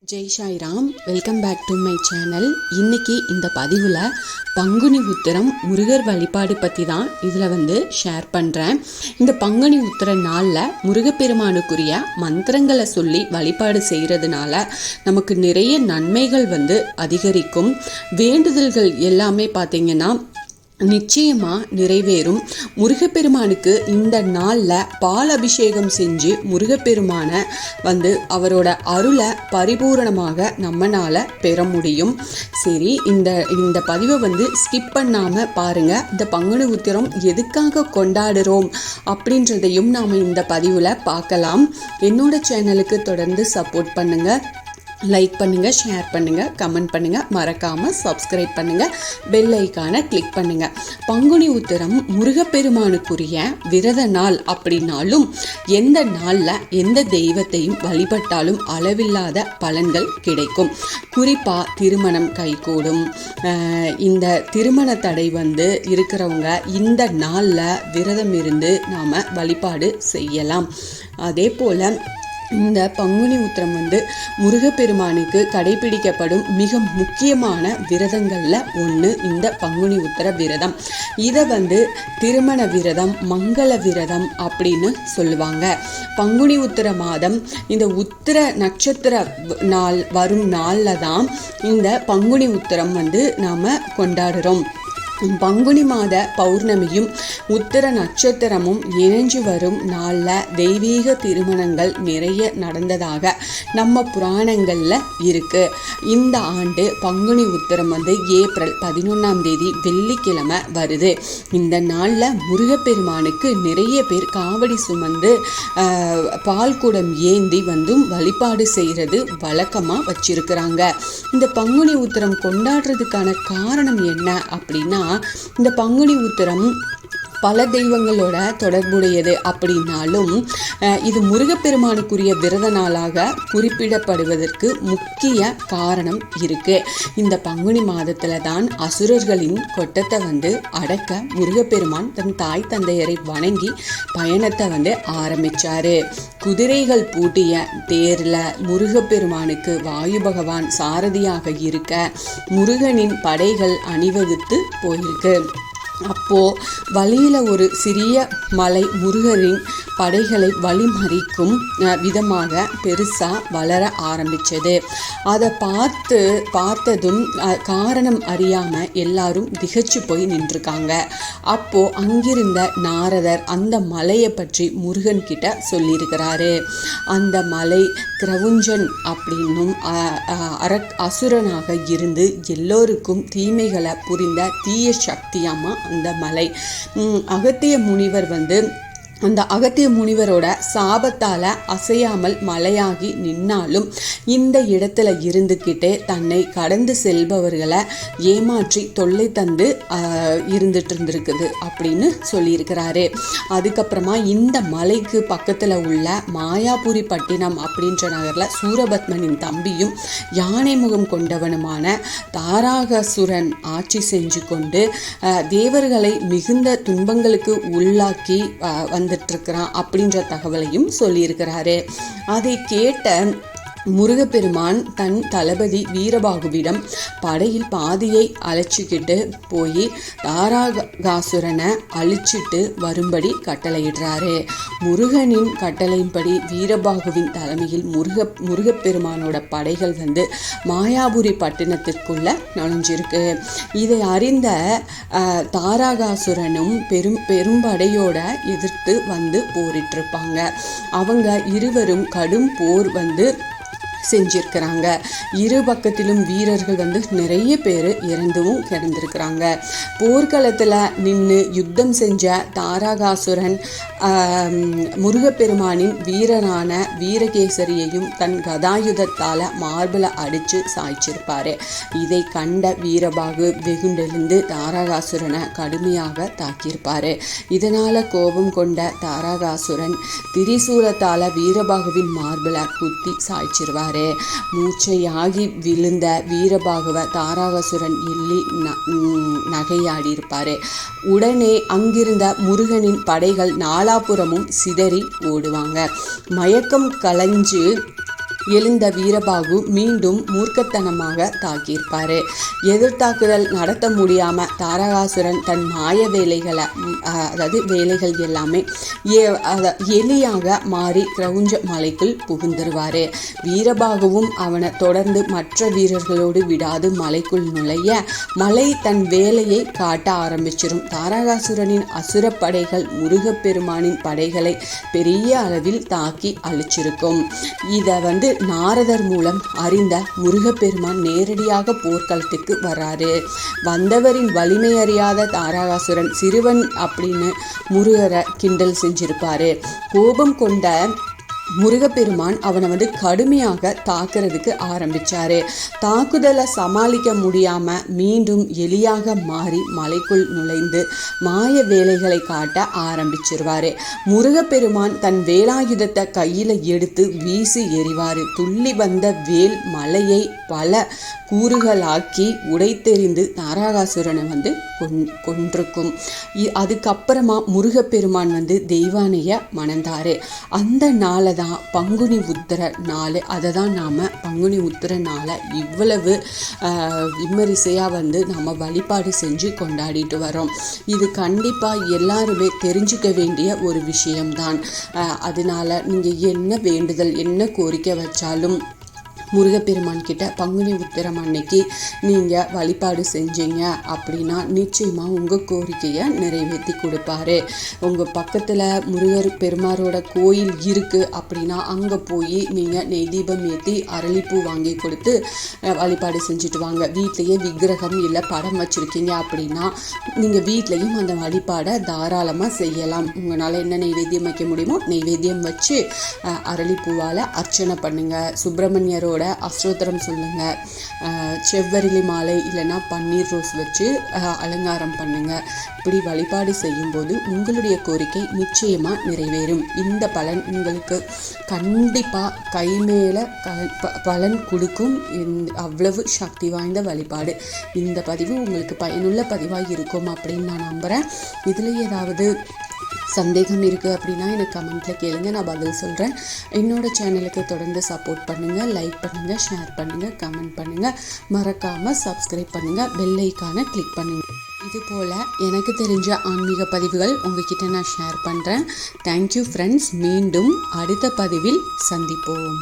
Jai Sairam, welcome back to my channel. இன்னைக்கு இந்த பதிவில் பங்குனி உத்திரம் முருகர் வழிபாடு பற்றி தான் இதில் ஷேர் பண்ணுறேன். இந்த பங்குனி உத்திர நாளில் முருகப்பெருமானுக்குரிய மந்திரங்களை சொல்லி வழிபாடு செய்கிறதுனால நமக்கு நிறைய நன்மைகள் அதிகரிக்கும். வேண்டுதல்கள் எல்லாமே பார்த்திங்கன்னா நிச்சயமாக நிறைவேறும். முருகப்பெருமானுக்கு இந்த நாளில் பால் அபிஷேகம் செஞ்சு முருகப்பெருமானை அவரோட அருளை பரிபூரணமாக நம்மளால் பெற முடியும். சரி, இந்த பதிவை ஸ்கிப் பண்ணாமல் பாருங்கள். இந்த பங்குனி உத்திரம் எதுக்காக கொண்டாடுறோம் அப்படின்றதையும் நாம் இந்த பதிவில் பார்க்கலாம். என்னோட சேனலுக்கு தொடர்ந்து சப்போர்ட் பண்ணுங்கள். லைக் பண்ணுங்கள், ஷேர் பண்ணுங்கள், கமெண்ட் பண்ணுங்கள், மறக்காமல் சப்ஸ்கிரைப் பண்ணுங்கள், பெல் ஐக்கானை கிளிக் பண்ணுங்கள். பங்குனி உத்திரம் முருகப்பெருமானுக்குரிய விரத நாள் அப்படின்னாலும் எந்த நாளில் எந்த தெய்வத்தையும் வழிபட்டாலும் அளவில்லாத பலன்கள் கிடைக்கும். குறிப்பாக திருமணம் கைகூடும். இந்த திருமண தடை இருக்கிறவங்க இந்த நாளில் விரதம் இருந்து நாம் வழிபாடு செய்யலாம். அதே போல் இந்த பங்குனி உத்திரம் முருகப்பெருமானுக்கு கடைபிடிக்கப்படும் மிக முக்கியமான விரதங்களில் ஒன்று இந்த பங்குனி உத்திர விரதம். இதை திருமண விரதம், மங்கள விரதம் அப்படின்னு சொல்லுவாங்க. பங்குனி உத்திர மாதம் இந்த உத்திர நட்சத்திர நாள் வரும் நாளில் தான் இந்த பங்குனி உத்திரம் நாம் கொண்டாடுறோம். பங்குனி மாத பௌர்ணமியும் உத்திர நட்சத்திரமும் இணைஞ்சு வரும் நாளில் தெய்வீக திருமணங்கள் நிறைய நடந்ததாக நம்ம புராணங்களில் இருக்கு. இந்த ஆண்டு பங்குனி உத்திரம் ஏப்ரல் 11 வெள்ளிக்கிழமை வருது. இந்த நாளில் முருகப்பெருமானுக்கு நிறைய பேர் காவடி சுமந்து பால் குடம் ஏந்தி வழிபாடு செய்கிறது வழக்கமாக வச்சிருக்கிறாங்க. இந்த பங்குனி உத்திரம் கொண்டாடுறதுக்கான காரணம் என்ன அப்படின்னா, இந்த பங்குனி உத்திரம் பல தெய்வங்களோட தொடர்புடையது அப்படின்னாலும் இது முருகப்பெருமானுக்குரிய விரத நாளாக குறிப்பிடப்படுவதற்கு முக்கிய காரணம் இருக்கு. இந்த பங்குனி மாதத்துல தான் அசுரர்களின் கொட்டத்தை அடக்க முருகப்பெருமான் தன் தாய் தந்தையரை வணங்கி பயணத்தை ஆரம்பிச்சாரு. குதிரைகள் பூட்டிய தேர்ல முருகப்பெருமானுக்கு வாயு பகவான் சாரதியாக இருக்க முருகனின் படைகள் அணிவகுத்து போயிருக்கு. அப்போ வழியில ஒரு சிறிய மலை முருகரின் படைகளை வழிமறிக்கும் விதமாக பெருசா வளர ஆரம்பிச்சது. அதை பார்த்ததும் காரணம் அறியாம எல்லாரும் திகைச்சு போய் நின்றுருக்காங்க. அப்போ அங்கிருந்த நாரதர் அந்த மலையை பற்றி முருகன் கிட்ட சொல்லியிருக்கிறாரு. அந்த மலை கிரவுஞ்சன் அப்படின்னும் அசுரனாக இருந்து எல்லோருக்கும் தீமைகளை புரிந்த தீய சக்தியாமா அந்த மலை. அகத்திய முனிவர் அந்த அகத்திய முனிவரோட சாபத்தால அசையாமல் மலையாகி நின்னாலும் இந்த இடத்துல இருந்துக்கிட்டே தன்னை கடந்து செல்பவர்களை ஏமாற்றி தொல்லை தந்து இருந்துட்டு இருந்திருக்குது அப்படின்னு சொல்லியிருக்கிறாரு. அதுக்கப்புறமா இந்த மலைக்கு பக்கத்தில் உள்ள மாயாபுரி பட்டினம் அப்படின்ற நகரில் சூரபத்மனின் தம்பியும் யானை முகம் கொண்டவனுமான தாராகாசுரன் ஆட்சி செஞ்சு கொண்டு தேவர்களை மிகுந்த துன்பங்களுக்கு உள்ளாக்கி வந்துட்டுருக்கிறான் அப்படின்ற தகவலையும் சொல்லியிருக்கிறாரு. அதை கேட்ட முருகப்பெருமான் தன் தளபதி வீரபாகுவிடம் படையில் பாதியை அழைச்சிக்கிட்டு போய் தாராகாசுரனை அழிச்சிட்டு வரும்படி கட்டளையிடுறாரு. முருகனின் கட்டளையின்படி வீரபாகுவின் தலைமையில் முருகப்பெருமானோட படைகள் மாயாபுரி பட்டினத்திற்குள்ள நுழைஞ்சிருக்கு. இதை அறிந்த தாராகாசுரனும் பெரும்படையோட எதிர்த்து போரிட்டிருப்பாங்க. அவங்க இருவரும் கடும் போர் செஞ்சிருக்கிறாங்க. இரு பக்கத்திலும் வீரர்கள் நிறைய பேர் இறந்தும் கிடந்திருக்கிறாங்க. போர்க்களத்தில் நின்று யுத்தம் செஞ்ச தாராகாசுரன் முருகப்பெருமானின் வீரனான வீரகேசரியையும் தன் கதாயுதத்தால் மார்பில் அடித்து சாய்ச்சிருப்பார். இதை கண்ட வீரபாகு வெகுண்டெழுந்து தாராகாசுரனை கடுமையாக தாக்கியிருப்பார். இதனால் கோபம் கொண்ட தாராகாசுரன் திரிசூலத்தால் வீரபாகுவின் மார்பில் குத்தி சாய்ச்சிருவார். மூச்சையாகி விழுந்த வீரபாகுவ தாராகாசுரன் எள்ளி நகையாடி இருப்பாரு. உடனே அங்கிருந்த முருகனின் படைகள் நாலாபுறமும் சிதறி ஓடுவாங்க. மயக்கம் கலைஞ்சு எழுந்த வீரபாகு மீண்டும் மூர்க்கத்தனமாக தாக்கியிருப்பார். எதிர்த்தாக்குதல் நடத்த முடியாமல் தாரகாசுரன் தன் மாய வேலைகளை அதாவது வேலைகள் எல்லாமே எலியாக மாறி கிரவுஞ்ச மலைக்குள் புகுந்துருவார். வீரபாகுவும் அவனை தொடர்ந்து மற்ற வீரர்களோடு விடாது மலைக்குள் நுழைய மலை தன் வேலையை காட்ட ஆரம்பிச்சிடும். தாரகாசுரனின் அசுர படைகள் முருகப்பெருமானின் படைகளை பெரிய அளவில் தாக்கி அழிச்சிருக்கும். இதை நாரதர் மூலம் அறிந்த முருகப்பெருமான் நேரடியாக போர்க்களத்துக்கு வர்றாரு. வந்தவரின் வலிமை அறியாத தாரகாசுரன் சிறுவன் அப்படின்னு முருகரை கிண்டல் செஞ்சிருப்பாரு. கோபம் கொண்ட முருகப்பெருமான் அவனை கடுமையாக தாக்குறதுக்கு ஆரம்பிச்சாரு. தாக்குதலை சமாளிக்க முடியாம மீண்டும் எலியாக மாறி மலைக்குள் நுழைந்து மாய வேலைகளை காட்ட ஆரம்பிச்சிருவாரு. முருகப்பெருமான் தன் வேலாயுதத்தை கையில எடுத்து வீசி எறிவாரு. துள்ளி வந்த வேல் மலையை பல கூறுகளாக்கி உடைத்தெறிந்து தாரகாசுரனை கொன்றிருக்கும். அதுக்கப்புறமா முருகப்பெருமான் தெய்வானைய மணந்தாரு. அந்த நாளை தான் பங்குனி உத்திர நாள். அதை தான் நாம் பங்குனி உத்திர நாளை இவ்வளவு விமரிசையாக நம்ம வழிபாடு செஞ்சு கொண்டாடிட்டு வரோம். இது கண்டிப்பாக எல்லாருமே தெரிஞ்சுக்க வேண்டிய ஒரு விஷயம்தான். அதனால நீங்கள் என்ன வேண்டுதல் என்ன கோரிக்கை வச்சாலும் முருகப்பெருமான் கிட்ட பங்குனி உத்திரம் அன்னைக்கு நீங்கள் வழிபாடு செஞ்சீங்க அப்படின்னா நிச்சயமாக உங்கள் கோரிக்கையை நிறைவேற்றி கொடுப்பாரு. உங்கள் பக்கத்தில் முருகர் பெருமாரோட கோயில் இருக்குது அப்படின்னா அங்கே போய் நீங்கள் நெய் தீபம் ஏற்றி அரளிப்பூ வாங்கி கொடுத்து வழிபாடு செஞ்சுட்டு வாங்க. வீட்லேயே விக்கிரகம் இல்லை படம் வச்சுருக்கீங்க அப்படின்னா நீங்கள் வீட்லேயும் அந்த வழிபாடை தாராளமாக செய்யலாம். உங்களால் என்ன நெய்வேத்தியம் வைக்க முடியுமோ நெய்வேத்தியம் வச்சு அரளிப்பூவால் அர்ச்சனை பண்ணுங்கள். சுப்பிரமணியரோட அஷ்டோத்திரம் சொல்லுங்க. செவ்வரிலி மாலை இல்லைன்னா பன்னீர் ரோஸ் வச்சு அலங்காரம் பண்ணுங்க. இப்படி வழிபாடு செய்யும்போது உங்களுடைய கோரிக்கை நிச்சயமாக நிறைவேறும். இந்த பலன் உங்களுக்கு கண்டிப்பாக கை மேலே பலன் கொடுக்கும். அவ்வளவு சக்தி வாய்ந்த வழிபாடு. இந்த பதிவு உங்களுக்கு பயனுள்ள பதிவாக இருக்கும் அப்படின்னு நான் நம்புகிறேன். இதில் ஏதாவது சந்தேகம் இருக்குது அப்படின்னா எனக்கு கமெண்ட்டில் கேளுங்க, நான் பதில் சொல்கிறேன். என்னோடய சேனலுக்கு தொடர்ந்து சப்போர்ட் பண்ணுங்கள், லைக் பண்ணுங்கள், ஷேர் பண்ணுங்கள், கமெண்ட் பண்ணுங்கள், மறக்காமல் சப்ஸ்கிரைப் பண்ணுங்கள், பெல் ஐக்கானை கிளிக் பண்ணுங்கள். இதுபோல் எனக்கு தெரிஞ்ச ஆன்மீக பதிவுகள் உங்ககிட்ட நான் ஷேர் பண்ணுறேன். Thank you friends. மீண்டும் அடுத்த பதிவில் சந்திப்போம்.